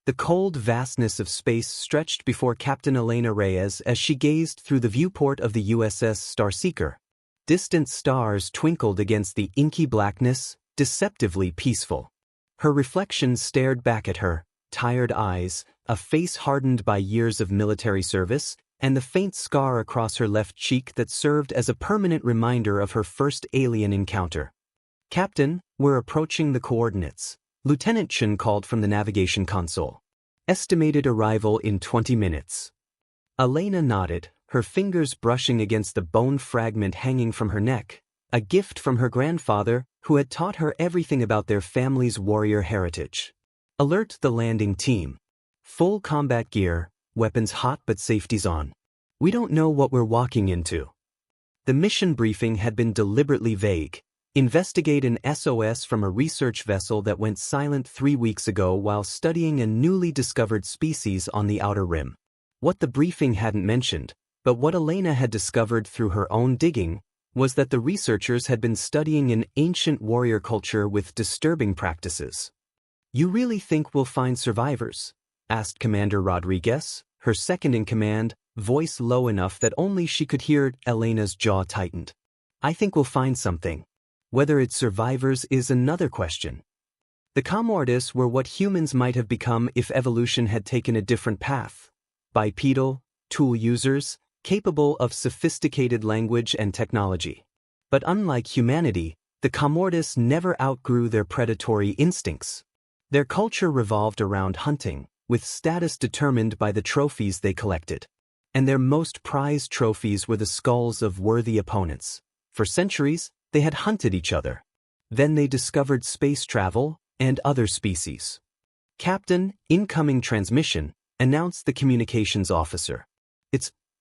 The cold vastness of space stretched before Captain Elena Reyes as she gazed through the viewport of the USS Starseeker. Distant stars twinkled against the inky blackness, deceptively peaceful. Her reflection stared back at her, tired eyes, a face hardened by years of military service, and the faint scar across her left cheek that served as a permanent reminder of her first alien encounter. "Captain, we're approaching the coordinates," Lieutenant Chen called from the navigation console. "Estimated arrival in 20 minutes. Elena nodded, her fingers brushing against the bone fragment hanging from her neck, a gift from her grandfather, who had taught her everything about their family's warrior heritage. "Alert the landing team. Full combat gear, weapons hot but safety's on. We don't know what we're walking into." The mission briefing had been deliberately vague. Investigate an SOS from a research vessel that went silent 3 weeks ago while studying a newly discovered species on the outer rim. What the briefing hadn't mentioned, but what Elena had discovered through her own digging, was that the researchers had been studying an ancient warrior culture with disturbing practices. "You really think we'll find survivors?" asked Commander Rodriguez, her second-in-command, voice low enough that only she could hear. Elena's jaw tightened. "I think we'll find something. Whether it's survivors is another question." The Comortis were what humans might have become if evolution had taken a different path. Bipedal, tool users, capable of sophisticated language and technology. But unlike humanity, the Comortis never outgrew their predatory instincts. Their culture revolved around hunting, with status determined by the trophies they collected. And their most prized trophies were the skulls of worthy opponents. For centuries, they had hunted each other. Then they discovered space travel and other species. "Captain, incoming transmission," announced the communications officer.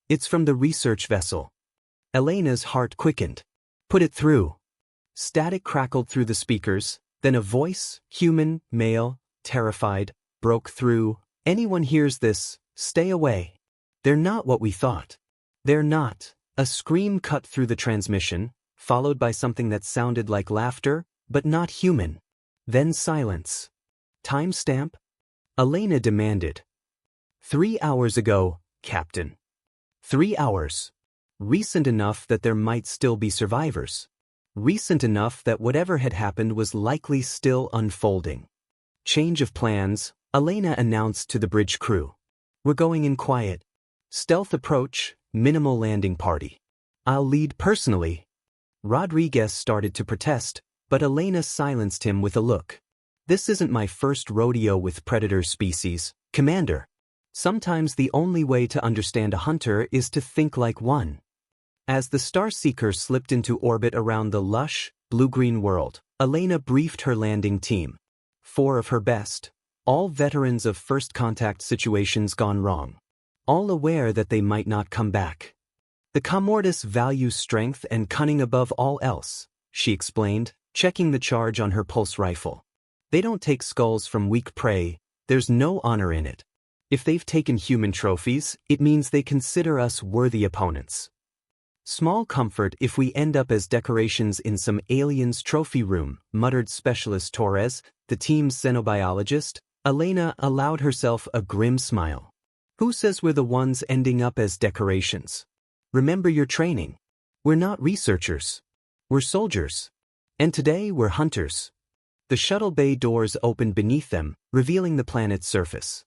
It's from the research vessel." Elena's heart quickened. "Put it through." Static crackled through the speakers, then a voice, human, male, terrified, broke through. "Anyone hears this, stay away. They're not what we thought. They're not." A scream cut through the transmission, followed by something that sounded like laughter, but not human. Then silence. "Timestamp?" Elena demanded. 3 hours ago, Captain. 3 hours. Recent enough that there might still be survivors. Recent enough that whatever had happened was likely still unfolding. "Change of plans," Elena announced to the bridge crew. "We're going in quiet. Stealth approach, minimal landing party. I'll lead personally." Rodriguez started to protest, but Elena silenced him with a look. "This isn't my first rodeo with predator species, Commander. Sometimes the only way to understand a hunter is to think like one." As the Starseeker slipped into orbit around the lush, blue-green world, Elena briefed her landing team. 4 of her best, all veterans of first contact situations gone wrong. All aware that they might not come back. "The Comortis value strength and cunning above all else," she explained, checking the charge on her pulse rifle. "They don't take skulls from weak prey, there's no honor in it. If they've taken human trophies, it means they consider us worthy opponents. Small comfort if we end up as decorations in some alien's trophy room," muttered Specialist Torres, the team's xenobiologist. Elena allowed herself a grim smile. "Who says we're the ones ending up as decorations? Remember your training. We're not researchers. We're soldiers. And today we're hunters." The shuttle bay doors opened beneath them, revealing the planet's surface.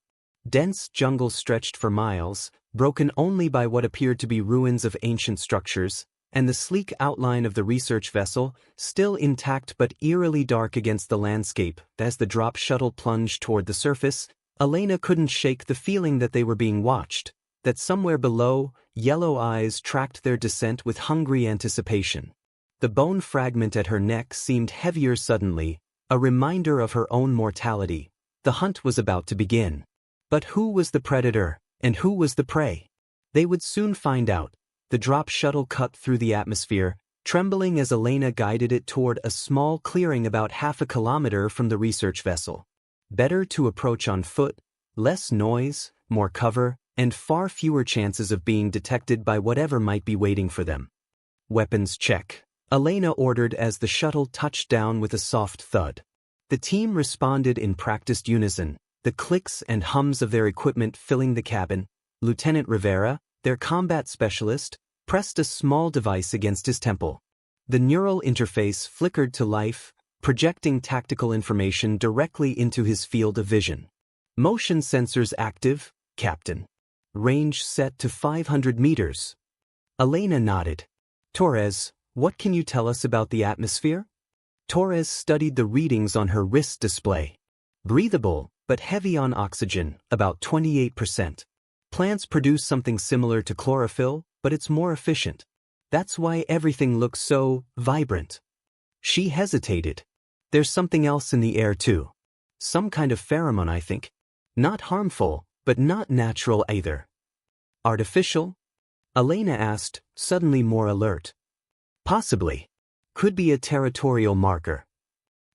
Dense jungle stretched for miles, broken only by what appeared to be ruins of ancient structures, and the sleek outline of the research vessel, still intact but eerily dark against the landscape. As the drop shuttle plunged toward the surface, Elena couldn't shake the feeling that they were being watched, that somewhere below, yellow eyes tracked their descent with hungry anticipation. The bone fragment at her neck seemed heavier suddenly, a reminder of her own mortality. The hunt was about to begin. But who was the predator, and who was the prey? They would soon find out. The drop shuttle cut through the atmosphere, trembling as Elena guided it toward a small clearing about half a kilometer from the research vessel. Better to approach on foot, less noise, more cover, and far fewer chances of being detected by whatever might be waiting for them. "Weapons check," Elena ordered as the shuttle touched down with a soft thud. The team responded in practiced unison, the clicks and hums of their equipment filling the cabin. Lieutenant Rivera, their combat specialist, pressed a small device against his temple. The neural interface flickered to life, projecting tactical information directly into his field of vision. Motion sensors active, Captain. Range set to 500 meters. Elena nodded. Torres, what can you tell us about the atmosphere? Torres studied the readings on her wrist display. Breathable, but heavy on oxygen, about 28%. Plants produce something similar to chlorophyll, but it's more efficient. That's why everything looks so vibrant. She hesitated. There's something else in the air too. Some kind of pheromone, I think. Not harmful, but not natural either. Artificial? Elena asked, suddenly more alert. Possibly. Could be a territorial marker.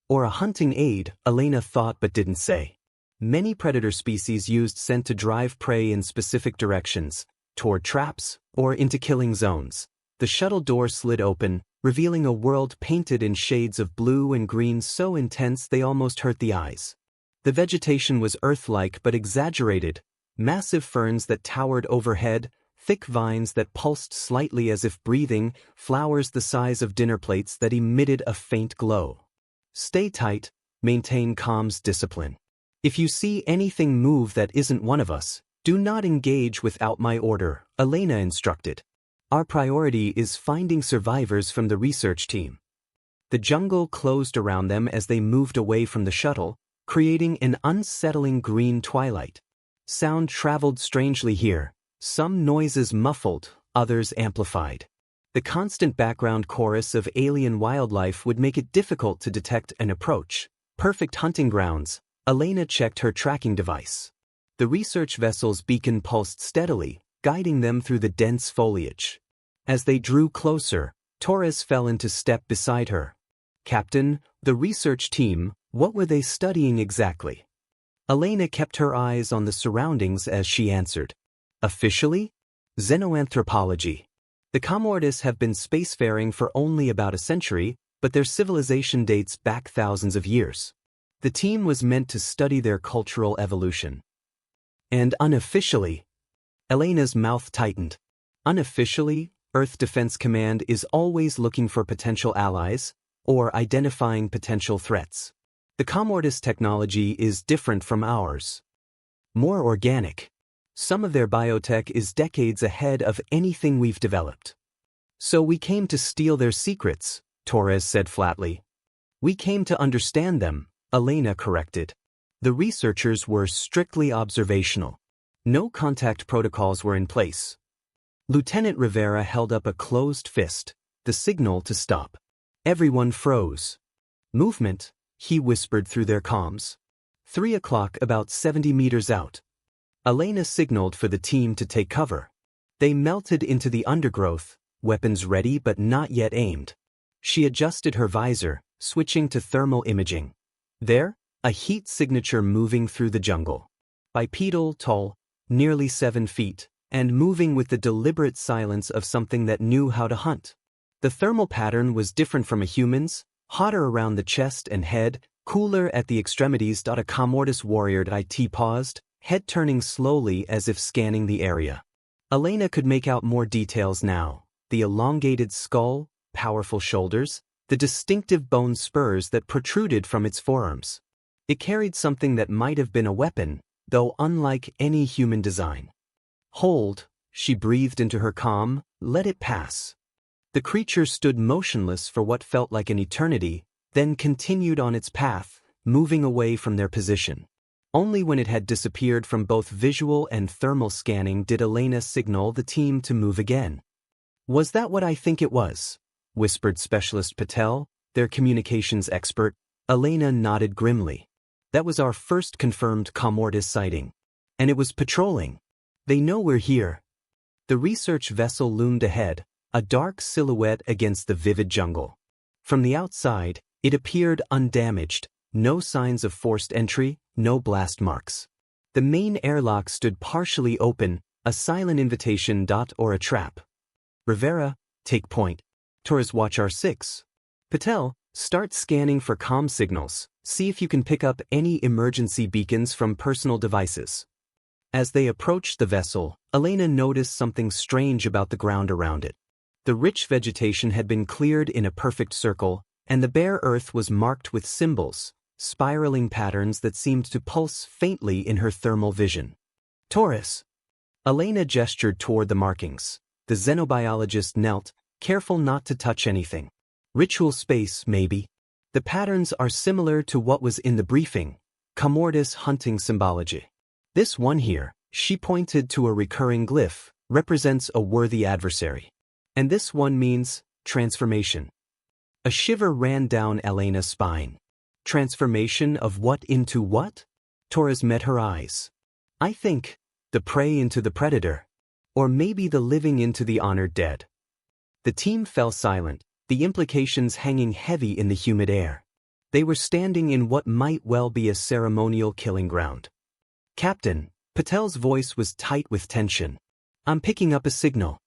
Or a hunting aid, Elena thought but didn't say. Many predator species used scent to drive prey in specific directions, toward traps, or into killing zones. The shuttle door slid open, revealing a world painted in shades of blue and green so intense they almost hurt the eyes. The vegetation was Earth-like but exaggerated, massive ferns that towered overhead, thick vines that pulsed slightly as if breathing, flowers the size of dinner plates that emitted a faint glow. Stay tight, maintain comms discipline. If you see anything move that isn't one of us, do not engage without my order, Elena instructed. Our priority is finding survivors from the research team. The jungle closed around them as they moved away from the shuttle, creating an unsettling green twilight. Sound traveled strangely here, some noises muffled, others amplified. The constant background chorus of alien wildlife would make it difficult to detect an approach. Perfect hunting grounds. Elena checked her tracking device. The research vessel's beacon pulsed steadily, guiding them through the dense foliage. As they drew closer, Torres fell into step beside her. Captain, the research team, what were they studying exactly? Elena kept her eyes on the surroundings as she answered. Officially? Xenoanthropology. The Comortis have been spacefaring for only about a century, but their civilization dates back thousands of years. The team was meant to study their cultural evolution. And unofficially? Elena's mouth tightened. Unofficially, Earth Defense Command is always looking for potential allies, or identifying potential threats. The Comortis technology is different from ours. More organic. Some of their biotech is decades ahead of anything we've developed. So we came to steal their secrets, Torres said flatly. We came to understand them, Elena corrected. The researchers were strictly observational. No contact protocols were in place. Lieutenant Rivera held up a closed fist, the signal to stop. Everyone froze. Movement, he whispered through their comms. 3 o'clock, about 70 meters out. Elena signaled for the team to take cover. They melted into the undergrowth, weapons ready but not yet aimed. She adjusted her visor, switching to thermal imaging. There, a heat signature moving through the jungle. Bipedal, tall, nearly 7 feet, and moving with the deliberate silence of something that knew how to hunt. The thermal pattern was different from a human's, hotter around the chest and head, cooler at the extremities. A Comortis warrior it paused, head turning slowly as if scanning the area. Elena could make out more details now. The elongated skull, powerful shoulders, the distinctive bone spurs that protruded from its forearms. It carried something that might have been a weapon, though unlike any human design. Hold, she breathed into her comm, let it pass. The creature stood motionless for what felt like an eternity, then continued on its path, moving away from their position. Only when it had disappeared from both visual and thermal scanning did Elena signal the team to move again. Was that what I think it was? Whispered Specialist Patel, their communications expert. Elena nodded grimly. That was our first confirmed Comortis sighting. And it was patrolling. They know we're here. The research vessel loomed ahead, a dark silhouette against the vivid jungle. From the outside, it appeared undamaged, no signs of forced entry, no blast marks. The main airlock stood partially open, a silent invitation. Or a trap. Rivera, take point. Torres, watch R6. Patel, start scanning for comm signals, See if you can pick up any emergency beacons from personal devices. As they approached the vessel, Elena noticed something strange about the ground around it. The rich vegetation had been cleared in a perfect circle, and the bare earth was marked with symbols, spiraling patterns that seemed to pulse faintly in her thermal vision. Taurus. Elena gestured toward the markings. The xenobiologist knelt, careful not to touch anything. Ritual space, maybe. The patterns are similar to what was in the briefing, Commortis hunting symbology. This one here, she pointed to a recurring glyph, represents a worthy adversary. And this one means transformation. A shiver ran down Elena's spine. Transformation of what into what? Torres met her eyes. I think, the prey into the predator. Or maybe the living into the honored dead. The team fell silent, the implications hanging heavy in the humid air. They were standing in what might well be a ceremonial killing ground. Captain, Patel's voice was tight with tension. I'm picking up a signal.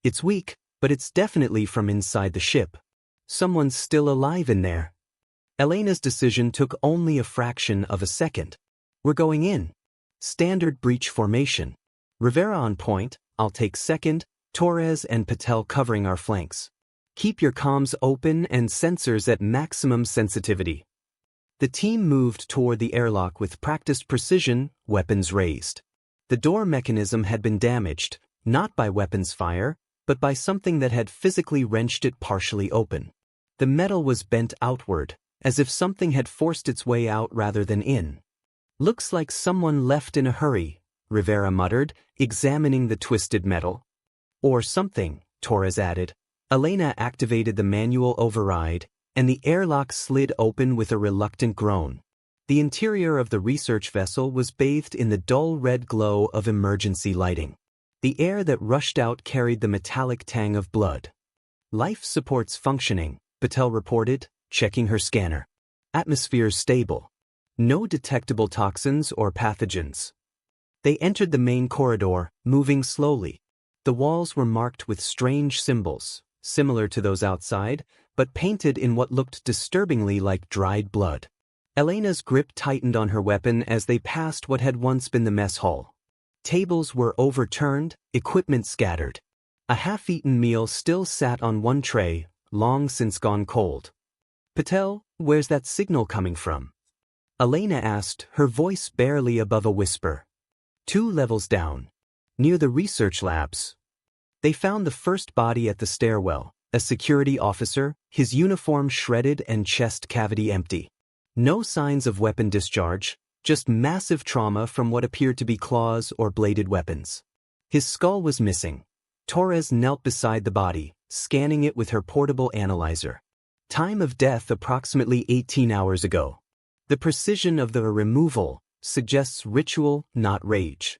It's weak, but it's definitely from inside the ship. Someone's still alive in there. Elena's decision took only a fraction of a second. We're going in. Standard breach formation. Rivera on point, I'll take second, Torres and Patel covering our flanks. Keep your comms open and sensors at maximum sensitivity. The team moved toward the airlock with practiced precision, weapons raised. The door mechanism had been damaged, not by weapons fire, but by something that had physically wrenched it partially open. The metal was bent outward, as if something had forced its way out rather than in. Looks like someone left in a hurry, Rivera muttered, examining the twisted metal. Or something, Torres added. Elena activated the manual override, and the airlock slid open with a reluctant groan. The interior of the research vessel was bathed in the dull red glow of emergency lighting. The air that rushed out carried the metallic tang of blood. Life support's functioning, Patel reported, checking her scanner. Atmosphere's stable. No detectable toxins or pathogens. They entered the main corridor, moving slowly. The walls were marked with strange symbols, similar to those outside, but painted in what looked disturbingly like dried blood. Elena's grip tightened on her weapon as they passed what had once been the mess hall. Tables were overturned, equipment scattered. A half-eaten meal still sat on one tray, long since gone cold. Patel, where's that signal coming from? Elena asked, her voice barely above a whisper. 2 levels down. Near the research labs. They found the first body at the stairwell, a security officer, his uniform shredded and chest cavity empty. No signs of weapon discharge, just massive trauma from what appeared to be claws or bladed weapons. His skull was missing. Torres knelt beside the body, scanning it with her portable analyzer. Time of death approximately 18 hours ago. The precision of the removal suggests ritual, not rage.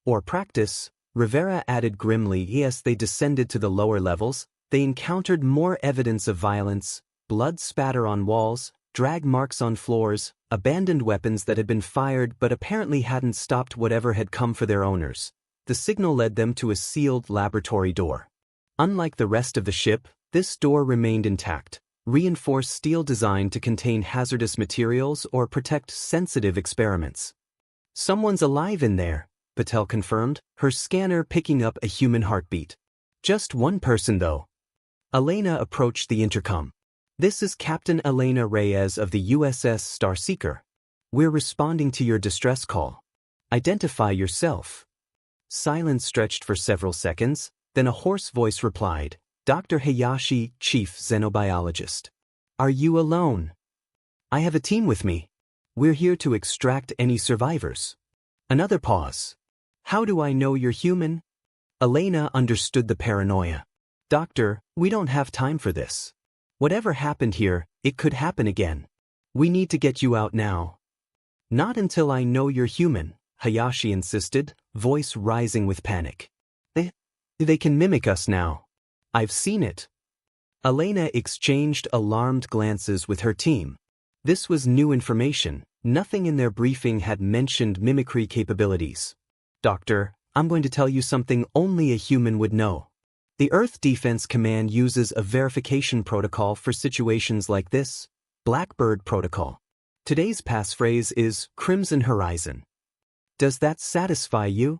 Or practice, Rivera added grimly. As they descended to the lower levels, they encountered more evidence of violence, blood spatter on walls, drag marks on floors, abandoned weapons that had been fired but apparently hadn't stopped whatever had come for their owners. The signal led them to a sealed laboratory door. Unlike the rest of the ship, this door remained intact, reinforced steel designed to contain hazardous materials or protect sensitive experiments. Someone's alive in there, Patel confirmed, her scanner picking up a human heartbeat. Just one person though. Elena approached the intercom. This is Captain Elena Reyes of the USS Starseeker. We're responding to your distress call. Identify yourself. Silence stretched for several seconds, then a hoarse voice replied, Dr. Hayashi, Chief Xenobiologist. Are you alone? I have a team with me. We're here to extract any survivors. Another pause. How do I know you're human? Elena understood the paranoia. Doctor, we don't have time for this. Whatever happened here, it could happen again. We need to get you out now. Not until I know you're human, Hayashi insisted, voice rising with panic. They can mimic us now. I've seen it. Elena exchanged alarmed glances with her team. This was new information. Nothing in their briefing had mentioned mimicry capabilities. Doctor, I'm going to tell you something only a human would know. The Earth Defense Command uses a verification protocol for situations like this, Blackbird Protocol. Today's passphrase is Crimson Horizon. Does that satisfy you?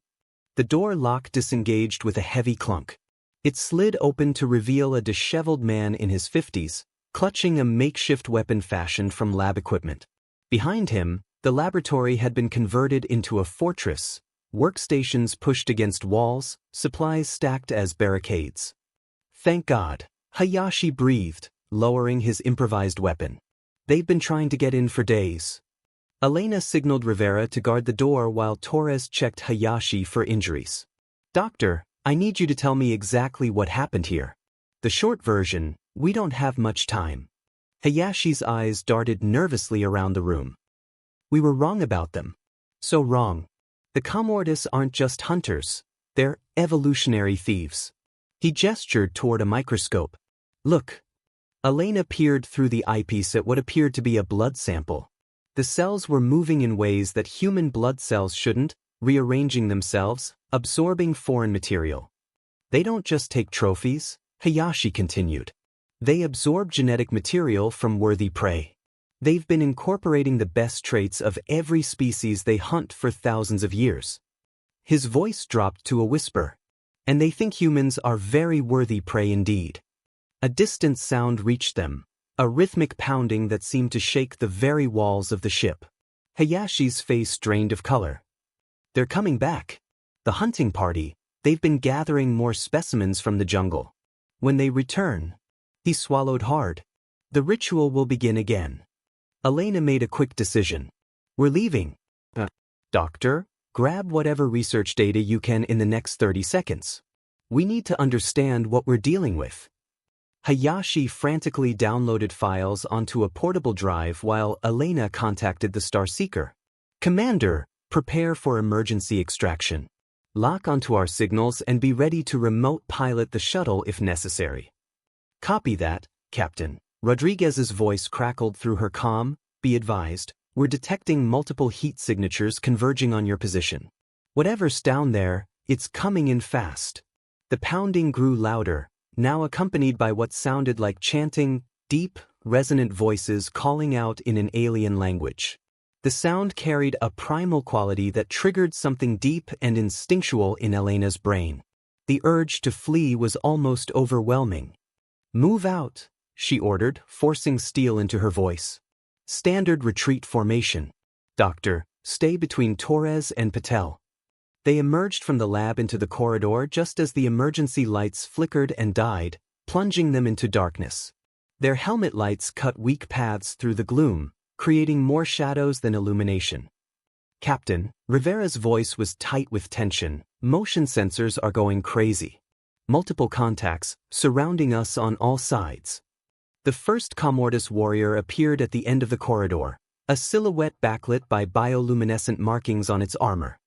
The door lock disengaged with a heavy clunk. It slid open to reveal a disheveled man in his 50s, clutching a makeshift weapon fashioned from lab equipment. Behind him, the laboratory had been converted into a fortress, workstations pushed against walls, supplies stacked as barricades. Thank God, Hayashi breathed, lowering his improvised weapon. They've been trying to get in for days. Elena signaled Rivera to guard the door while Torres checked Hayashi for injuries. Doctor, I need you to tell me exactly what happened here. The short version, we don't have much time. Hayashi's eyes darted nervously around the room. We were wrong about them. So wrong. The Comortis aren't just hunters, they're evolutionary thieves. He gestured toward a microscope. Look. Elena peered through the eyepiece at what appeared to be a blood sample. The cells were moving in ways that human blood cells shouldn't, rearranging themselves, absorbing foreign material. They don't just take trophies, Hayashi continued. They absorb genetic material from worthy prey. They've been incorporating the best traits of every species they hunt for thousands of years. His voice dropped to a whisper. And they think humans are very worthy prey indeed. A distant sound reached them, a rhythmic pounding that seemed to shake the very walls of the ship. Hayashi's face drained of color. They're coming back. The hunting party, they've been gathering more specimens from the jungle. When they return, he swallowed hard. The ritual will begin again. Elena made a quick decision. We're leaving. Doctor, grab whatever research data you can in the next 30 seconds. We need to understand what we're dealing with. Hayashi frantically downloaded files onto a portable drive while Elena contacted the Starseeker. Commander, prepare for emergency extraction. Lock onto our signals and be ready to remote pilot the shuttle if necessary. Copy that, Captain. Rodriguez's voice crackled through her comm. Be advised, we're detecting multiple heat signatures converging on your position. Whatever's down there, it's coming in fast. The pounding grew louder, now accompanied by what sounded like chanting, deep, resonant voices calling out in an alien language. The sound carried a primal quality that triggered something deep and instinctual in Elena's brain. The urge to flee was almost overwhelming. Move out, she ordered, forcing steel into her voice. Standard retreat formation. Doctor, stay between Torres and Patel. They emerged from the lab into the corridor just as the emergency lights flickered and died, plunging them into darkness. Their helmet lights cut weak paths through the gloom, creating more shadows than illumination. Captain, Rivera's voice was tight with tension. Motion sensors are going crazy. Multiple contacts, surrounding us on all sides. The first Comortis warrior appeared at the end of the corridor, a silhouette backlit by bioluminescent markings on its armor.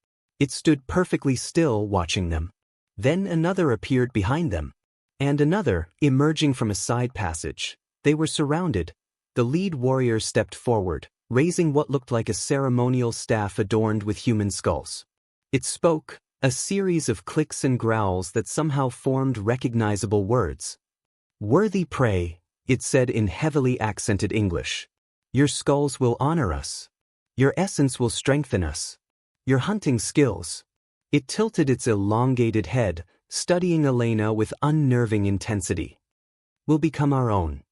It stood perfectly still watching them. Then another appeared behind them. And another, emerging from a side passage. They were surrounded. The lead warrior stepped forward, raising what looked like a ceremonial staff adorned with human skulls. It spoke, a series of clicks and growls that somehow formed recognizable words. Worthy prey, it said in heavily accented English. Your skulls will honor us. Your essence will strengthen us. Your hunting skills. It tilted its elongated head, studying Elena with unnerving intensity. Will become our own.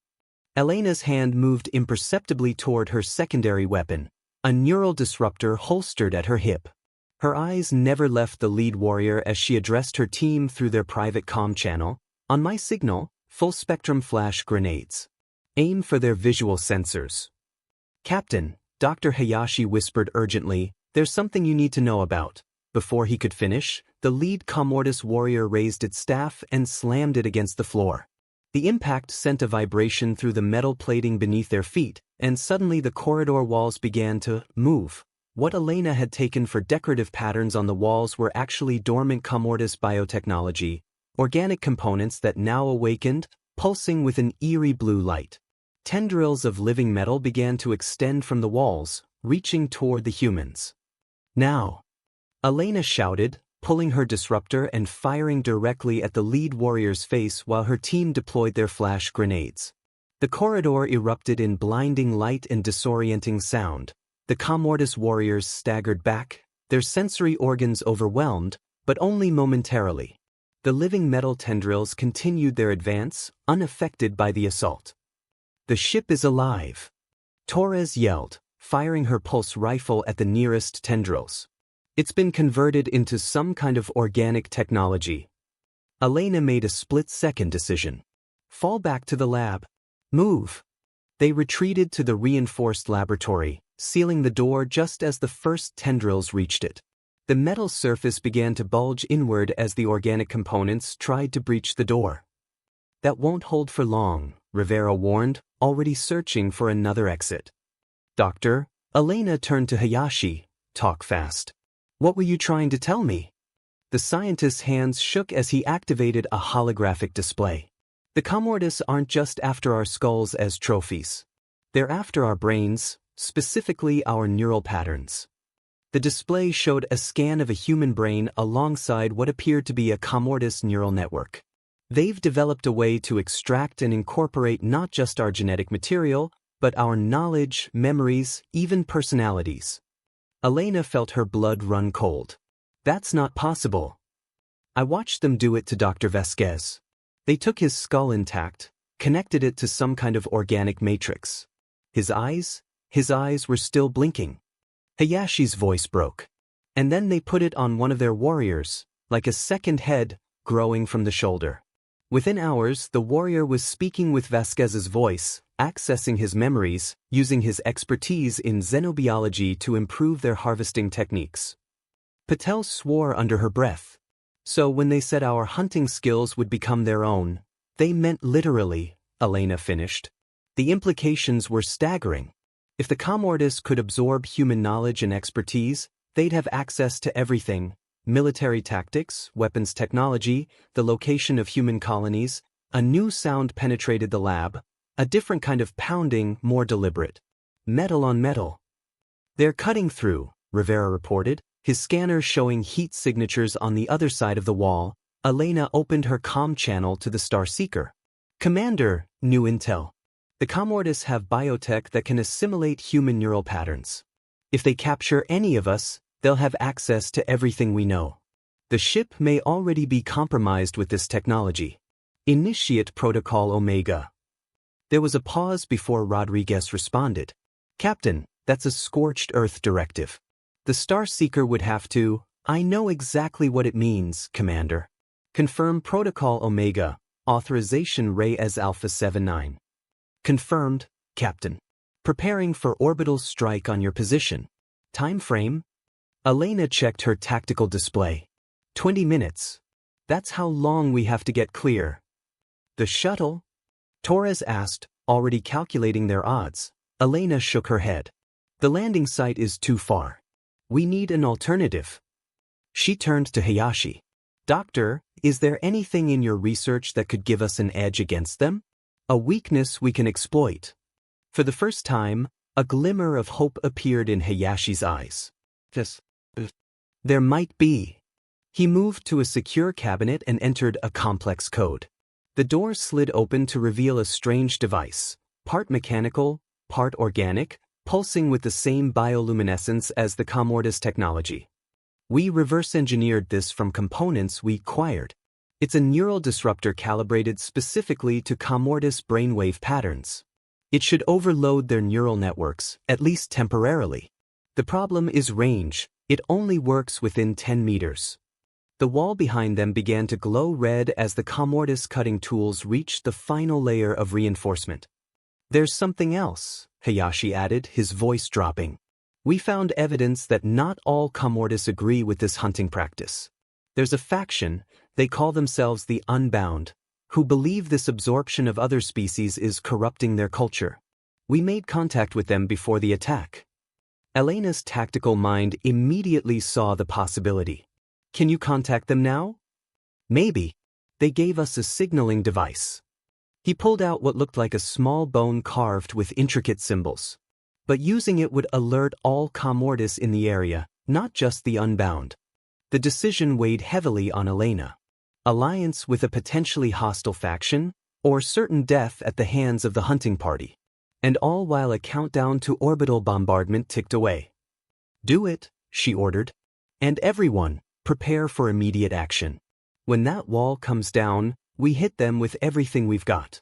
Elena's hand moved imperceptibly toward her secondary weapon, a neural disruptor holstered at her hip. Her eyes never left the lead warrior as she addressed her team through their private comm channel. On my signal, full-spectrum flash grenades. Aim for their visual sensors. Captain, Dr. Hayashi whispered urgently, there's something you need to know about. Before he could finish, the lead Comortis warrior raised its staff and slammed it against the floor. The impact sent a vibration through the metal plating beneath their feet, and suddenly the corridor walls began to move. What Elena had taken for decorative patterns on the walls were actually dormant Comortis biotechnology, organic components that now awakened, pulsing with an eerie blue light. Tendrils of living metal began to extend from the walls, reaching toward the humans. Now! Elena shouted, pulling her disruptor and firing directly at the lead warrior's face while her team deployed their flash grenades. The corridor erupted in blinding light and disorienting sound. The Commortis warriors staggered back, their sensory organs overwhelmed, but only momentarily. The living metal tendrils continued their advance, unaffected by the assault. "The ship is alive," Torres yelled, firing her pulse rifle at the nearest tendrils. "It's been converted into some kind of organic technology." Elena made a split-second decision. "Fall back to the lab. Move." They retreated to the reinforced laboratory, sealing the door just as the first tendrils reached it. The metal surface began to bulge inward as the organic components tried to breach the door. "That won't hold for long," Rivera warned, already searching for another exit. "Doctor," Elena turned to Hayashi, "talk fast. What were you trying to tell me?" The scientist's hands shook as he activated a holographic display. "The Commortis aren't just after our skulls as trophies. They're after our brains, specifically our neural patterns." The display showed a scan of a human brain alongside what appeared to be a Commortis neural network. "They've developed a way to extract and incorporate not just our genetic material, but our knowledge, memories, even personalities." Elena felt her blood run cold. "That's not possible." "I watched them do it to Dr. Vasquez. They took his skull intact, connected it to some kind of organic matrix. His eyes were still blinking." Hayashi's voice broke. "And then they put it on one of their warriors, like a second head, growing from the shoulder. Within hours, the warrior was speaking with Vasquez's voice, accessing his memories, using his expertise in xenobiology to improve their harvesting techniques." Patel swore under her breath. "So when they said our hunting skills would become their own, they meant literally," Elena finished. "The implications were staggering. If the Commortis could absorb human knowledge and expertise, they'd have access to everything: military tactics, weapons technology, the location of human colonies." A new sound penetrated the lab, a different kind of pounding, more deliberate. "Metal on metal." "They're cutting through," Rivera reported, his scanner showing heat signatures on the other side of the wall. Elena opened her comm channel to the Starseeker. "Commander, new intel. The Commortis have biotech that can assimilate human neural patterns. If they capture any of us, they'll have access to everything we know. The ship may already be compromised with this technology. Initiate Protocol Omega." There was a pause before Rodriguez responded. "Captain, that's a scorched earth directive. The Starseeker would have to—" "I know exactly what it means, Commander. Confirm Protocol Omega, authorization Reyes Alpha 79. Confirmed, Captain. Preparing for orbital strike on your position. Time frame?" Elena checked her tactical display. 20 minutes. That's how long we have to get clear." "The shuttle?" Torres asked, already calculating their odds. Elena shook her head. "The landing site is too far. We need an alternative." She turned to Hayashi. "Doctor, is there anything in your research that could give us an edge against them? A weakness we can exploit?" For the first time, a glimmer of hope appeared in Hayashi's eyes. "There might be." He moved to a secure cabinet and entered a complex code. The door slid open to reveal a strange device, part mechanical, part organic, pulsing with the same bioluminescence as the Commortis technology. "We reverse-engineered this from components we acquired. It's a neural disruptor calibrated specifically to Commortis brainwave patterns. It should overload their neural networks, at least temporarily. The problem is range. It only works within 10 meters." The wall behind them began to glow red as the Commortis cutting tools reached the final layer of reinforcement. "There's something else," Hayashi added, his voice dropping. "We found evidence that not all Commortis agree with this hunting practice. There's a faction, they call themselves the Unbound, who believe this absorption of other species is corrupting their culture. We made contact with them before the attack." Elena's tactical mind immediately saw the possibility. "Can you contact them now?" "Maybe. They gave us a signaling device." He pulled out what looked like a small bone carved with intricate symbols. "But using it would alert all Commortis in the area, not just the Unbound." The decision weighed heavily on Elena. Alliance with a potentially hostile faction? or certain death at the hands of the hunting party. And all while a countdown to orbital bombardment ticked away. "Do it," she ordered. "And everyone, prepare for immediate action. When that wall comes down, we hit them with everything we've got."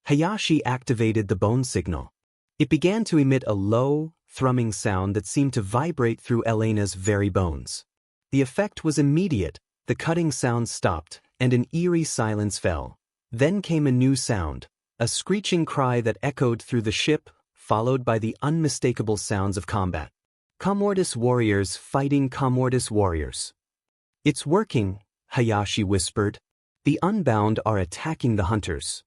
Hayashi activated the bone signal. It began to emit a low, thrumming sound that seemed to vibrate through Elena's very bones. The effect was immediate. The cutting sound stopped, and an eerie silence fell. Then came a new sound, a screeching cry that echoed through the ship, followed by the unmistakable sounds of combat. Commortis warriors fighting Commortis warriors. "It's working," Hayashi whispered. "The Unbound are attacking the hunters."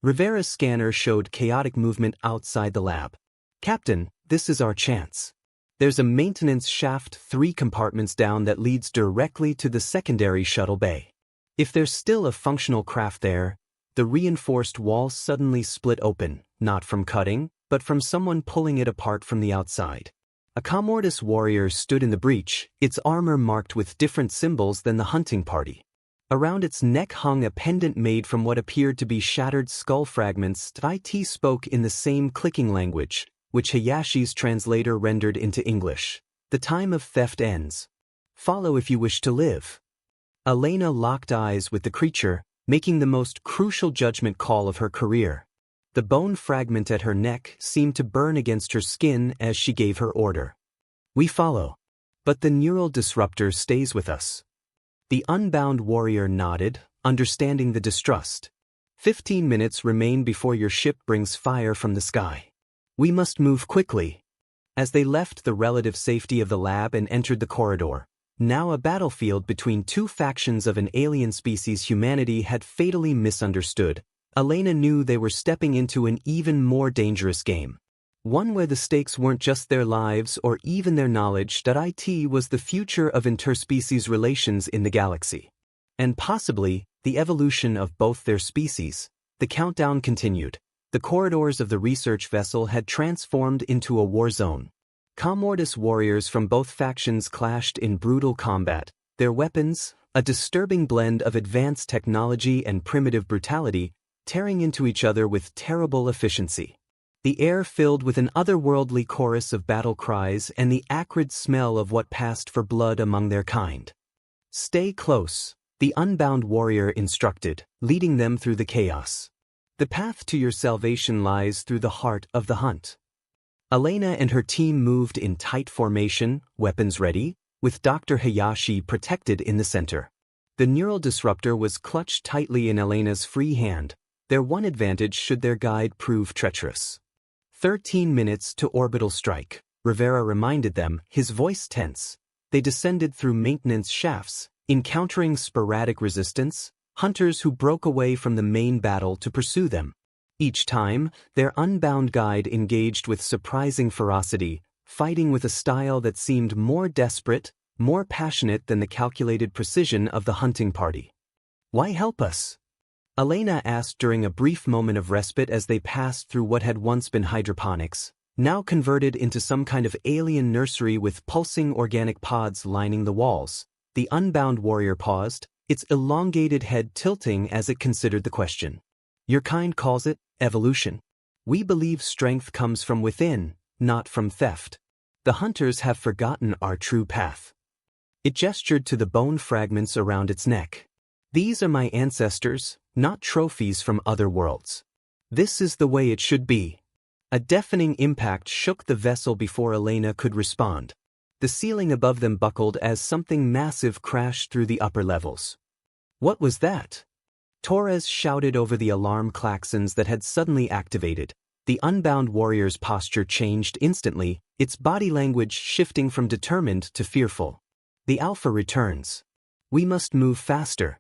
Rivera's scanner showed chaotic movement outside the lab. "Captain, this is our chance. There's a maintenance shaft 3 compartments down that leads directly to the secondary shuttle bay. If there's still a functional craft there." The reinforced wall suddenly split open, not from cutting, but from someone pulling it apart from the outside. A Commortis warrior stood in the breach, its armor marked with different symbols than the hunting party. Around its neck hung a pendant made from what appeared to be shattered skull fragments. IT spoke in the same clicking language, which Hayashi's translator rendered into English. "The time of theft ends. Follow if you wish to live." Elena locked eyes with the creature, making the most crucial judgment call of her career. The bone fragment at her neck seemed to burn against her skin as she gave her order. "We follow. But the neural disruptor stays with us." The Unbound warrior nodded, understanding the distrust. 15 minutes remain before your ship brings fire from the sky. We must move quickly." As they left the relative safety of the lab and entered the corridor, now a battlefield between 2 factions of an alien species humanity had fatally misunderstood, Elena knew they were stepping into an even more dangerous game. One where the stakes weren't just their lives or even their knowledge that IT was the future of interspecies relations in the galaxy. And possibly, the evolution of both their species. The countdown continued. The corridors of the research vessel had transformed into a war zone. Commortis warriors from both factions clashed in brutal combat, their weapons, a disturbing blend of advanced technology and primitive brutality, tearing into each other with terrible efficiency. The air filled with an otherworldly chorus of battle cries and the acrid smell of what passed for blood among their kind. "Stay close," the Unbound warrior instructed, leading them through the chaos. "The path to your salvation lies through the heart of the hunt." Elena and her team moved in tight formation, weapons ready, with Dr. Hayashi protected in the center. The neural disruptor was clutched tightly in Elena's free hand, their one advantage should their guide prove treacherous. 13 minutes to orbital strike, Rivera reminded them, his voice tense. They descended through maintenance shafts, encountering sporadic resistance, hunters who broke away from the main battle to pursue them. Each time, their Unbound guide engaged with surprising ferocity, fighting with a style that seemed more desperate, more passionate than the calculated precision of the hunting party. "Why help us?" Elena asked during a brief moment of respite as they passed through what had once been hydroponics, now converted into some kind of alien nursery with pulsing organic pods lining the walls. The Unbound warrior paused, its elongated head tilting as it considered the question. "Your kind calls it evolution. We believe strength comes from within, not from theft. The hunters have forgotten our true path." It gestured to the bone fragments around its neck. "These are my ancestors, not trophies from other worlds. This is the way it should be." A deafening impact shook the vessel before Elena could respond. The ceiling above them buckled as something massive crashed through the upper levels. "What was that?" Torres shouted over the alarm klaxons that had suddenly activated. The Unbound warrior's posture changed instantly, its body language shifting from determined to fearful. "The Alpha returns. We must move faster."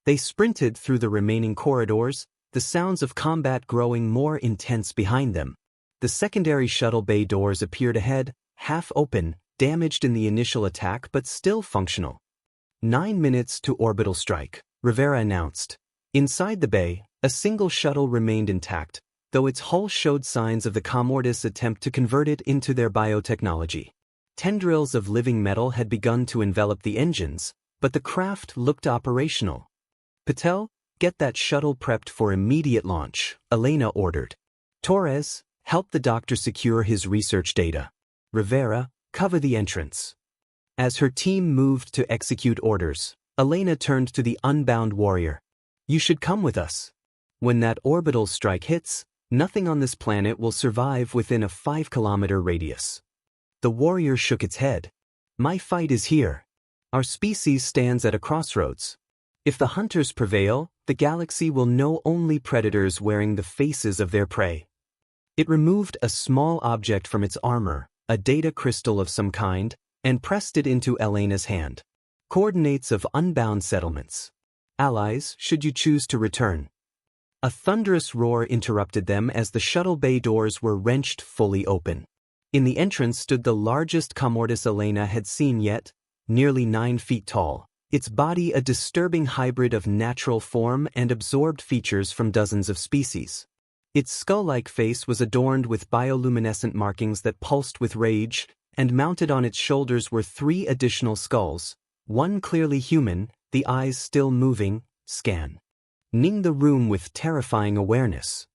They sprinted through the remaining corridors, the sounds of combat growing more intense behind them. The secondary shuttle bay doors appeared ahead, half open, damaged in the initial attack but still functional. 9 minutes to orbital strike, Rivera announced. Inside the bay, a single shuttle remained intact, though its hull showed signs of the Commortis attempt to convert it into their biotechnology. Tendrils of living metal had begun to envelop the engines, but the craft looked operational. "Patel, get that shuttle prepped for immediate launch, Elena ordered. Torres, help the doctor secure his research data. Rivera, cover the entrance. As her team moved to execute orders, Elena turned to the unbound warrior. You should come with us. When that orbital strike hits, nothing on this planet will survive within a 5-kilometer radius. The warrior shook its head. My fight is here. Our species stands at a crossroads. If the hunters prevail, the galaxy will know only predators wearing the faces of their prey. It removed a small object from its armor, a data crystal of some kind, and pressed it into Elena's hand. Coordinates of unbound settlements. Allies, should you choose to return. A thunderous roar interrupted them as the shuttle bay doors were wrenched fully open. In the entrance stood the largest commortis Elena had seen yet, nearly 9 feet tall, its body a disturbing hybrid of natural form and absorbed features from dozens of species. Its skull-like face was adorned with bioluminescent markings that pulsed with rage, and mounted on its shoulders were 3 additional skulls, one clearly human, the eyes still moving, scanning the room with terrifying awareness.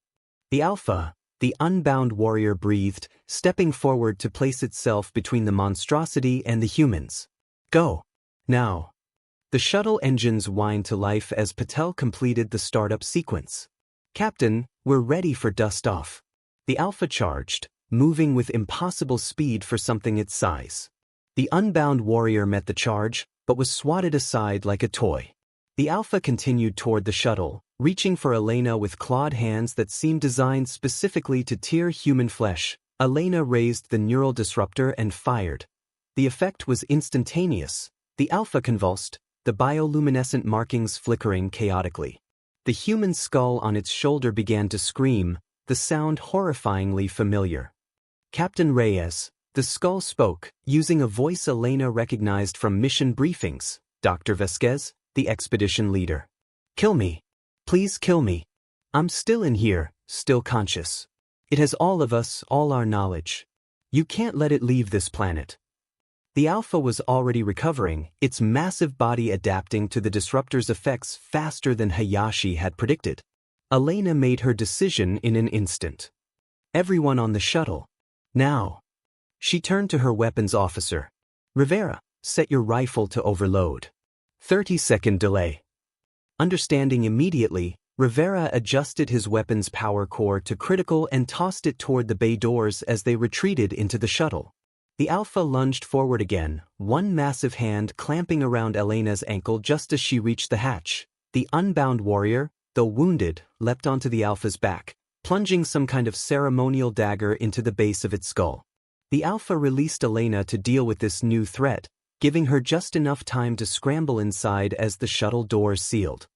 The Alpha, the unbound warrior breathed, stepping forward to place itself between the monstrosity and the humans. Go. Now. The shuttle engines whined to life as Patel completed the startup sequence. Captain, we're ready for dust-off. The Alpha charged, moving with impossible speed for something its size. The unbound warrior met the charge, but was swatted aside like a toy. The Alpha continued toward the shuttle, reaching for Elena with clawed hands that seemed designed specifically to tear human flesh. Elena raised the neural disruptor and fired. The effect was instantaneous. The Alpha convulsed, the bioluminescent markings flickering chaotically. The human skull on its shoulder began to scream, the sound horrifyingly familiar. Captain Reyes, the skull spoke, using a voice Elena recognized from mission briefings. Dr. Vasquez, the expedition leader. Kill me. Please kill me. I'm still in here, still conscious. It has all of us, all our knowledge. You can't let it leave this planet. The Alpha was already recovering, its massive body adapting to the disruptor's effects faster than Hayashi had predicted. Elena made her decision in an instant. Everyone on the shuttle. Now. She turned to her weapons officer. Rivera, set your rifle to overload. 30-second delay. Understanding immediately, Rivera adjusted his weapon's power core to critical and tossed it toward the bay doors as they retreated into the shuttle. The Alpha lunged forward again, one massive hand clamping around Elena's ankle just as she reached the hatch. The unbound warrior, though wounded, leapt onto the Alpha's back, plunging some kind of ceremonial dagger into the base of its skull. The Alpha released Elena to deal with this new threat, giving her just enough time to scramble inside as the shuttle doors sealed.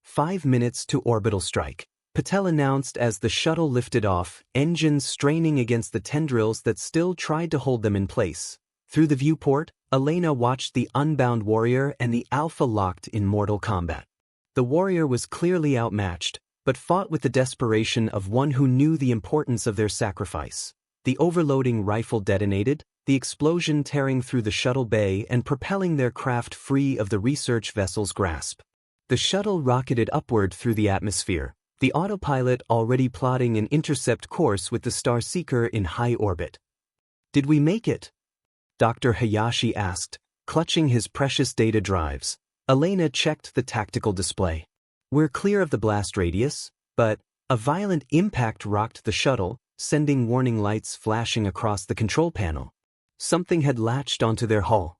5 minutes to orbital strike, Patel announced as the shuttle lifted off, engines straining against the tendrils that still tried to hold them in place. Through the viewport, Elena watched the unbound warrior and the Alpha locked in mortal combat. The warrior was clearly outmatched, but fought with the desperation of one who knew the importance of their sacrifice. The overloading rifle detonated, the explosion tearing through the shuttle bay and propelling their craft free of the research vessel's grasp. The shuttle rocketed upward through the atmosphere, the autopilot already plotting an intercept course with the Starseeker in high orbit. Did we make it? Dr. Hayashi asked, clutching his precious data drives. Elena checked the tactical display. We're clear of the blast radius, but a violent impact rocked the shuttle, sending warning lights flashing across the control panel. Something had latched onto their hull.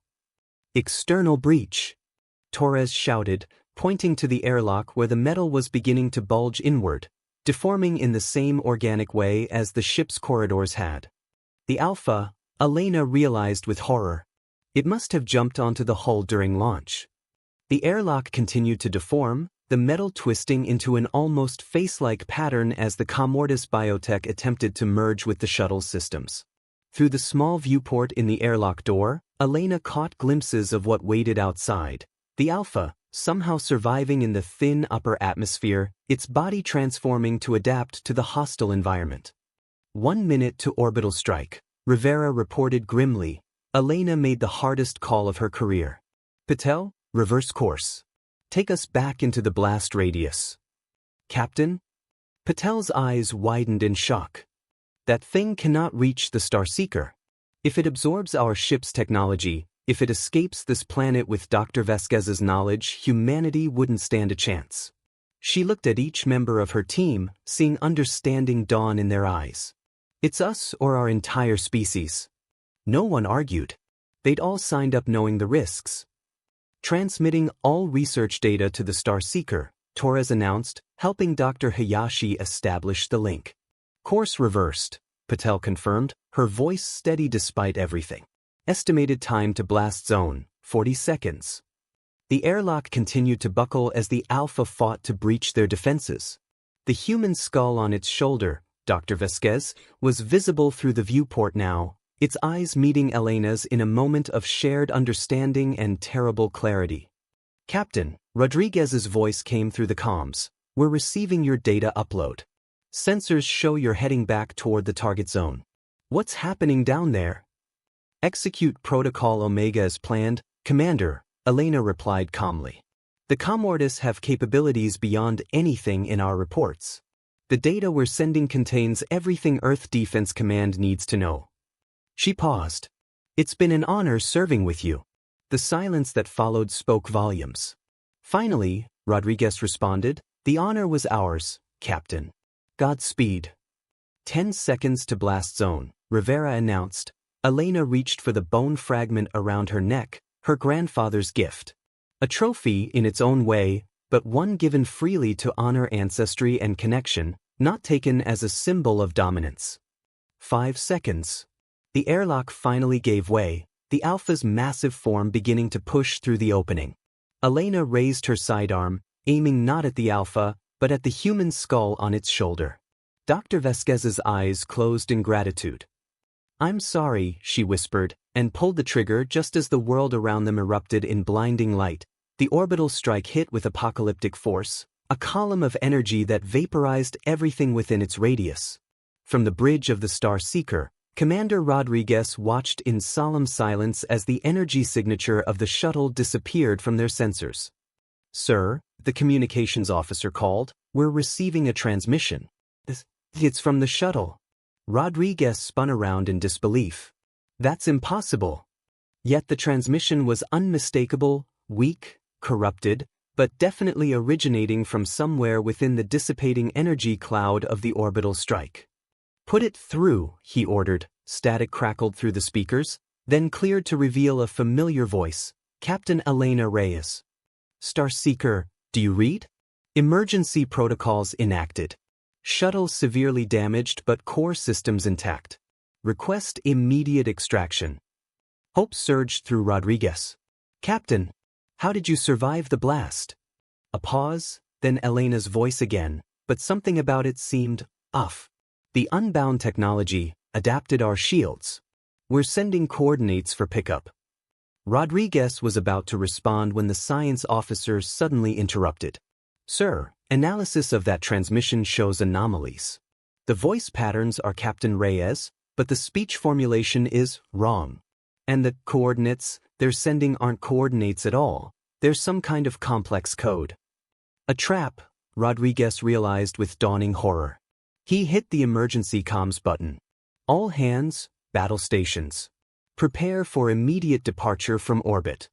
External breach, Torres shouted, pointing to the airlock where the metal was beginning to bulge inward, deforming in the same organic way as the ship's corridors had. The Alpha, Elena realized with horror. It must have jumped onto the hull during launch. The airlock continued to deform, the metal twisting into an almost face-like pattern as the Commortis biotech attempted to merge with the shuttle's systems. Through the small viewport in the airlock door, Elena caught glimpses of what waited outside. The Alpha, somehow surviving in the thin upper atmosphere, its body transforming to adapt to the hostile environment. 1 minute to orbital strike, Rivera reported grimly. Elena made the hardest call of her career. Patel, reverse course. Take us back into the blast radius. Captain? Patel's eyes widened in shock. That thing cannot reach the Starseeker. If it absorbs our ship's technology, if it escapes this planet with Dr. Vasquez's knowledge, humanity wouldn't stand a chance. She looked at each member of her team, seeing understanding dawn in their eyes. It's us or our entire species. No one argued. They'd all signed up knowing the risks. Transmitting all research data to the Starseeker, Torres announced, helping Dr. Hayashi establish the link. Course reversed, Patel confirmed, her voice steady despite everything. Estimated time to blast zone, 40 seconds. The airlock continued to buckle as the Alpha fought to breach their defenses. The human skull on its shoulder, Dr. Vasquez, was visible through the viewport now, its eyes meeting Elena's in a moment of shared understanding and terrible clarity. Captain, Rodriguez's voice came through the comms. We're receiving your data upload. Sensors show you're heading back toward the target zone. What's happening down there? Execute Protocol Omega as planned, Commander, Elena replied calmly. The Commortis have capabilities beyond anything in our reports. The data we're sending contains everything Earth Defense Command needs to know. She paused. It's been an honor serving with you. The silence that followed spoke volumes. Finally, Rodriguez responded, the honor was ours, Captain. Godspeed. 10 seconds to blast zone, Rivera announced. Elena reached for the bone fragment around her neck, her grandfather's gift. A trophy in its own way, but one given freely to honor ancestry and connection, not taken as a symbol of dominance. 5 seconds. The airlock finally gave way, the Alpha's massive form beginning to push through the opening. Elena raised her sidearm, aiming not at the Alpha, but at the human skull on its shoulder. Dr. Vasquez's eyes closed in gratitude. I'm sorry, she whispered, and pulled the trigger just as the world around them erupted in blinding light. The orbital strike hit with apocalyptic force, a column of energy that vaporized everything within its radius. From the bridge of the Starseeker, Commander Rodriguez watched in solemn silence as the energy signature of the shuttle disappeared from their sensors. Sir, the communications officer called, we're receiving a transmission. It's from the shuttle. Rodriguez spun around in disbelief. That's impossible. Yet the transmission was unmistakable, weak, corrupted, but definitely originating from somewhere within the dissipating energy cloud of the orbital strike. Put it through, he ordered. Static crackled through the speakers, then cleared to reveal a familiar voice, Captain Elena Reyes. Starseeker, do you read? Emergency protocols enacted. Shuttle severely damaged but core systems intact. Request immediate extraction. Hope surged through Rodriguez. Captain, how did you survive the blast? A pause, then Elena's voice again, but something about it seemed off. The unbound technology adapted our shields. We're sending coordinates for pickup. Rodriguez was about to respond when the science officer suddenly interrupted. Sir, analysis of that transmission shows anomalies. The voice patterns are Captain Reyes, but the speech formulation is wrong. And the coordinates they're sending aren't coordinates at all. There's some kind of complex code. A trap, Rodriguez realized with dawning horror. He hit the emergency comms button. All hands, battle stations. Prepare for immediate departure from orbit.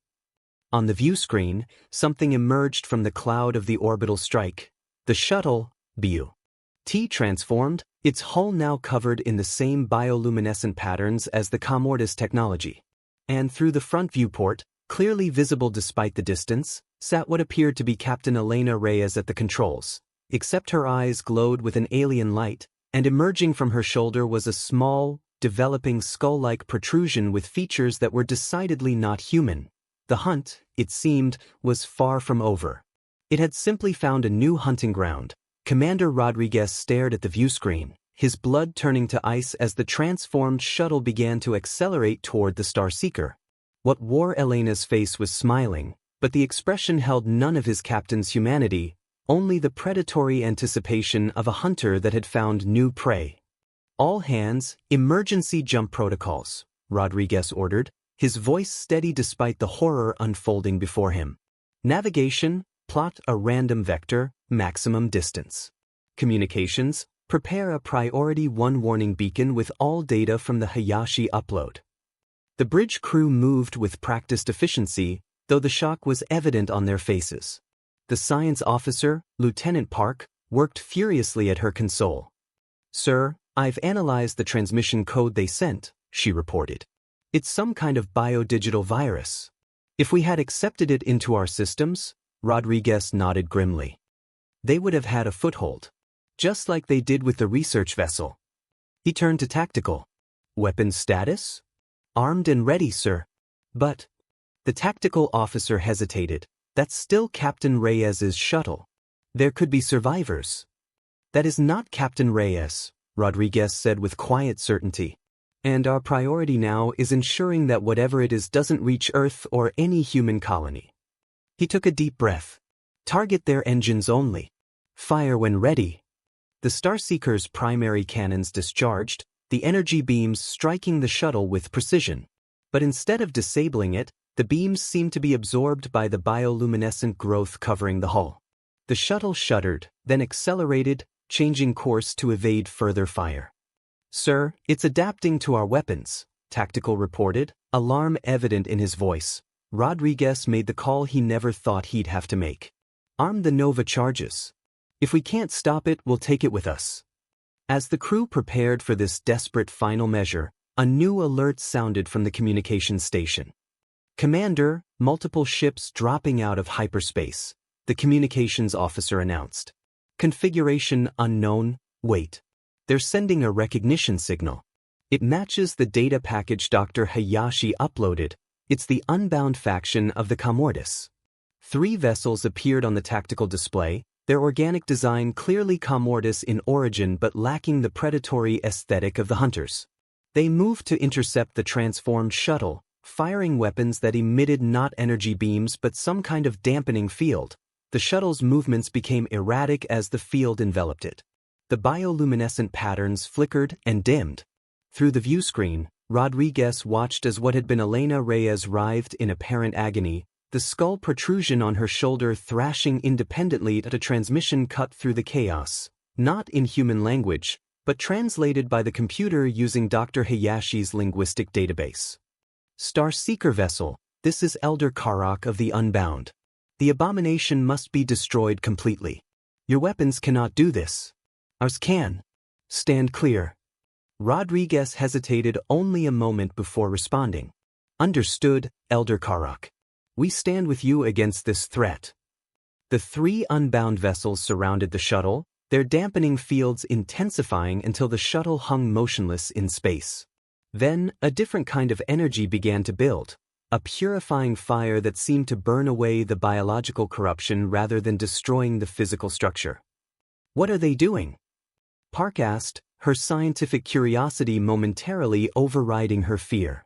On the view screen, something emerged from the cloud of the orbital strike. The shuttle, BU-T transformed, its hull now covered in the same bioluminescent patterns as the Commortis technology. And through the front viewport, clearly visible despite the distance, sat what appeared to be Captain Elena Reyes at the controls. Except her eyes glowed with an alien light, and emerging from her shoulder was a small, developing skull-like protrusion with features that were decidedly not human. The hunt, it seemed, was far from over. It had simply found a new hunting ground. Commander Rodriguez stared at the viewscreen, his blood turning to ice as the transformed shuttle began to accelerate toward the Starseeker. What wore Elena's face was smiling, but the expression held none of his captain's humanity, only the predatory anticipation of a hunter that had found new prey. All hands, emergency jump protocols, Rodriguez ordered, his voice steady despite the horror unfolding before him. Navigation, Plot a random vector, maximum distance. Communications, prepare a priority 1 warning beacon with all data from the Hayashi upload. The bridge crew moved with practiced efficiency, though the shock was evident on their faces. The science officer, Lieutenant Park, worked furiously at her console. "Sir, I've analyzed the transmission code they sent," she reported. "It's some kind of biodigital virus. If we had accepted it into our systems," Rodriguez nodded grimly, "they would have had a foothold. Just like they did with the research vessel." He turned to tactical. "Weapons status?" "Armed and ready, sir." "But..." The tactical officer hesitated. "That's still Captain Reyes's shuttle. There could be survivors." "That is not Captain Reyes," Rodriguez said with quiet certainty. "And our priority now is ensuring that whatever it is doesn't reach Earth or any human colony." He took a deep breath. "Target their engines only. Fire when ready." The Starseeker's primary cannons discharged, the energy beams striking the shuttle with precision. But instead of disabling it, the beams seemed to be absorbed by the bioluminescent growth covering the hull. The shuttle shuddered, then accelerated, changing course to evade further fire. "Sir, it's adapting to our weapons," Tactical reported, alarm evident in his voice. Rodriguez made the call he never thought he'd have to make. "Arm the Nova charges. If we can't stop it, we'll take it with us." As the crew prepared for this desperate final measure, a new alert sounded from the communications station. "Commander, multiple ships dropping out of hyperspace," the communications officer announced. "Configuration unknown, wait. They're sending a recognition signal. It matches the data package Dr. Hayashi uploaded. It's the Unbound faction of the Commortis." 3 vessels appeared on the tactical display, their organic design clearly Commortis in origin but lacking the predatory aesthetic of the Hunters. They moved to intercept the transformed shuttle, firing weapons that emitted not energy beams but some kind of dampening field. The shuttle's movements became erratic as the field enveloped it. The bioluminescent patterns flickered and dimmed. Through the view screen, Rodriguez watched as what had been Elena Reyes writhed in apparent agony, the skull protrusion on her shoulder thrashing independently at a transmission cut through the chaos, not in human language, but translated by the computer using Dr. Hayashi's linguistic database. "Starseeker vessel, this is Elder Karak of the Unbound. The abomination must be destroyed completely. Your weapons cannot do this. Ours can. Stand clear." Rodriguez hesitated only a moment before responding. "Understood, Elder Karak. We stand with you against this threat." The 3 unbound vessels surrounded the shuttle, their dampening fields intensifying until the shuttle hung motionless in space. Then, a different kind of energy began to build, a purifying fire that seemed to burn away the biological corruption rather than destroying the physical structure. "What are they doing?" Park asked, her scientific curiosity momentarily overriding her fear.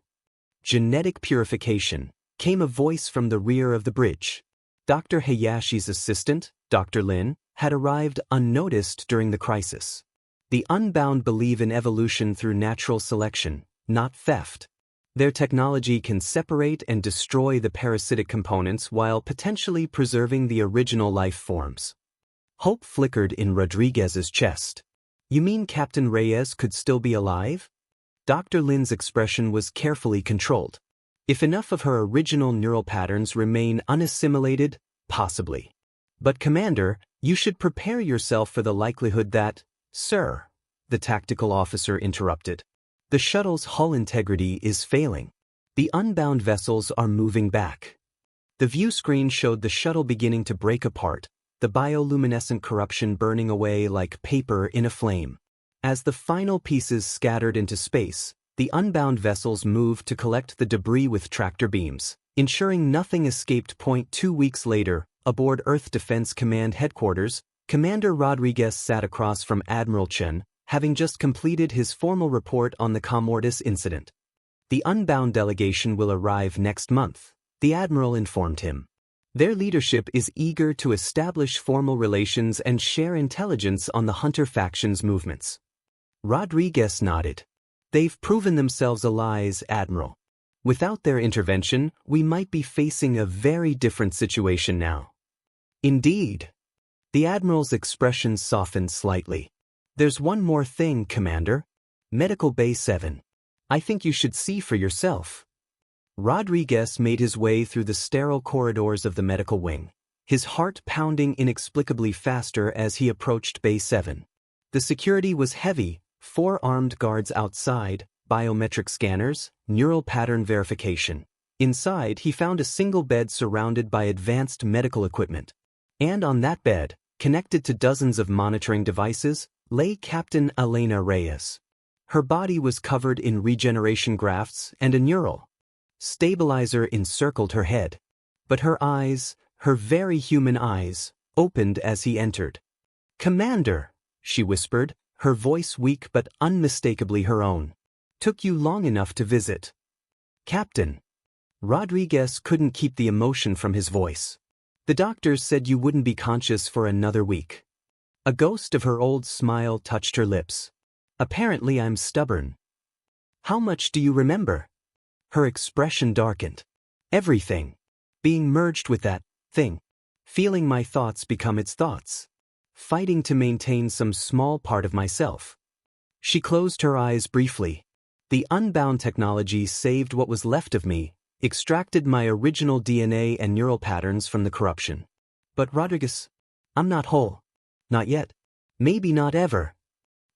"Genetic purification," came a voice from the rear of the bridge. Dr. Hayashi's assistant, Dr. Lin, had arrived unnoticed during the crisis. The Unbound believe in evolution through natural selection, not theft. Their technology can separate and destroy the parasitic components while potentially preserving the original life forms. Hope flickered in Rodriguez's chest. "You mean Captain Reyes could still be alive?" Dr. Lin's expression was carefully controlled. "If enough of her original neural patterns remain unassimilated, possibly. But Commander, you should prepare yourself for the likelihood that..." "Sir," the tactical officer interrupted. "The shuttle's hull integrity is failing. The unbound vessels are moving back." The view screen showed the shuttle beginning to break apart, the bioluminescent corruption burning away like paper in a flame. As the final pieces scattered into space, the unbound vessels moved to collect the debris with tractor beams, ensuring nothing escaped. 2 weeks later, aboard Earth Defense Command Headquarters, Commander Rodriguez sat across from Admiral Chen, having just completed his formal report on the Commortis incident. "The Unbound delegation will arrive next month," the Admiral informed him. "Their leadership is eager to establish formal relations and share intelligence on the Hunter faction's movements." Rodriguez nodded. "They've proven themselves allies, Admiral. Without their intervention, we might be facing a very different situation now." Indeed. The Admiral's expression softened slightly. There's one more thing, Commander. Medical Bay 7. I think you should see for yourself. Rodriguez made his way through the sterile corridors of the medical wing, his heart pounding inexplicably faster as he approached Bay 7. The security was heavy, 4 armed guards outside, biometric scanners, neural pattern verification. Inside, he found a single bed surrounded by advanced medical equipment. And on that bed, connected to dozens of monitoring devices, lay Captain Elena Reyes. Her body was covered in regeneration grafts and a neural stabilizer encircled her head. But her eyes, her very human eyes, opened as he entered. "Commander," she whispered, her voice weak but unmistakably her own. "Took you long enough to visit." "Captain." Rodriguez couldn't keep the emotion from his voice. "The doctors said you wouldn't be conscious for another week." A ghost of her old smile touched her lips. "Apparently I'm stubborn." "How much do you remember?" Her expression darkened. "Everything. Being merged with that thing. Feeling my thoughts become its thoughts. Fighting to maintain some small part of myself." She closed her eyes briefly. "The unbound technology saved what was left of me, extracted my original DNA and neural patterns from the corruption. But Rodriguez, I'm not whole. Not yet. Maybe not ever."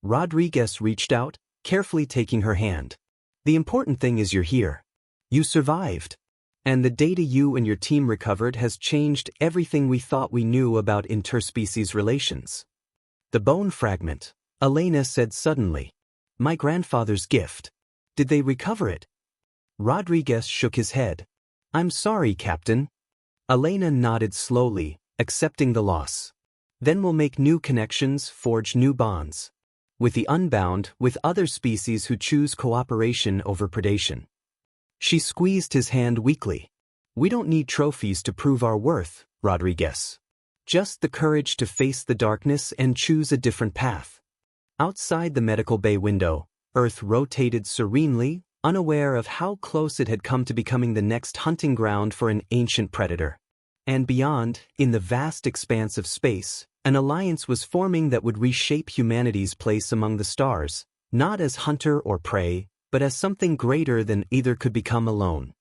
Rodriguez reached out, carefully taking her hand. "The important thing is you're here. You survived. And the data you and your team recovered has changed everything we thought we knew about interspecies relations." "The bone fragment," Elena said suddenly. "My grandfather's gift. Did they recover it?" Rodriguez shook his head. "I'm sorry, Captain." Elena nodded slowly, accepting the loss. "Then we'll make new connections, forge new bonds. With the unbound, with other species who choose cooperation over predation." She squeezed his hand weakly. "We don't need trophies to prove our worth, Rodriguez. Just the courage to face the darkness and choose a different path." Outside the medical bay window, Earth rotated serenely, unaware of how close it had come to becoming the next hunting ground for an ancient predator. And beyond, in the vast expanse of space, an alliance was forming that would reshape humanity's place among the stars, not as hunter or prey, but as something greater than either could become alone.